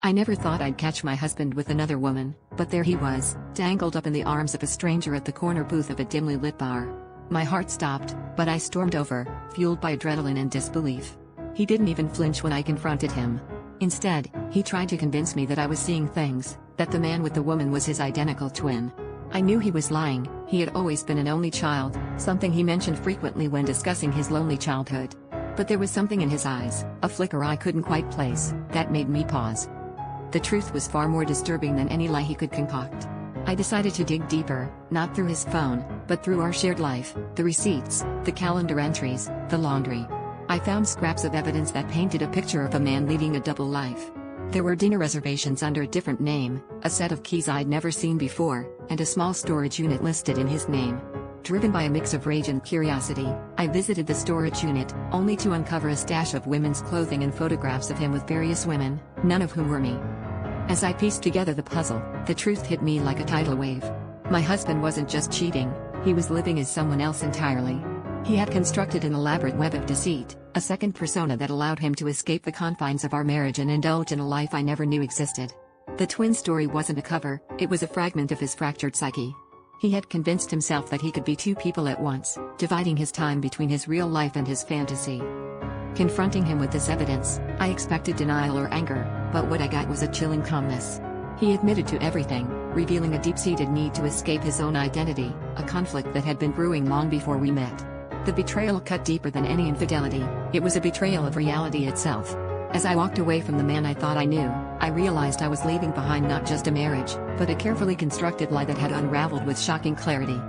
I never thought I'd catch my husband with another woman, but there he was, dangled up in the arms of a stranger at the corner booth of a dimly lit bar. My heart stopped, but I stormed over, fueled by adrenaline and disbelief. He didn't even flinch when I confronted him. Instead, he tried to convince me that I was seeing things, that the man with the woman was his identical twin. I knew he was lying. He had always been an only child, something he mentioned frequently when discussing his lonely childhood. But there was something in his eyes, a flicker I couldn't quite place, that made me pause. The truth was far more disturbing than any lie he could concoct. I decided to dig deeper, not through his phone, but through our shared life, the receipts, the calendar entries, the laundry. I found scraps of evidence that painted a picture of a man leading a double life. There were dinner reservations under a different name, a set of keys I'd never seen before, and a small storage unit listed in his name. Driven by a mix of rage and curiosity, I visited the storage unit, only to uncover a stash of women's clothing and photographs of him with various women, none of whom were me. As I pieced together the puzzle, the truth hit me like a tidal wave. My husband wasn't just cheating, he was living as someone else entirely. He had constructed an elaborate web of deceit, a second persona that allowed him to escape the confines of our marriage and indulge in a life I never knew existed. The twin story wasn't a cover, it was a fragment of his fractured psyche. He had convinced himself that he could be two people at once, dividing his time between his real life and his fantasy. Confronting him with this evidence, I expected denial or anger, but what I got was a chilling calmness. He admitted to everything, revealing a deep-seated need to escape his own identity, a conflict that had been brewing long before we met. The betrayal cut deeper than any infidelity. It was a betrayal of reality itself. As I walked away from the man I thought I knew, I realized I was leaving behind not just a marriage, but a carefully constructed lie that had unraveled with shocking clarity.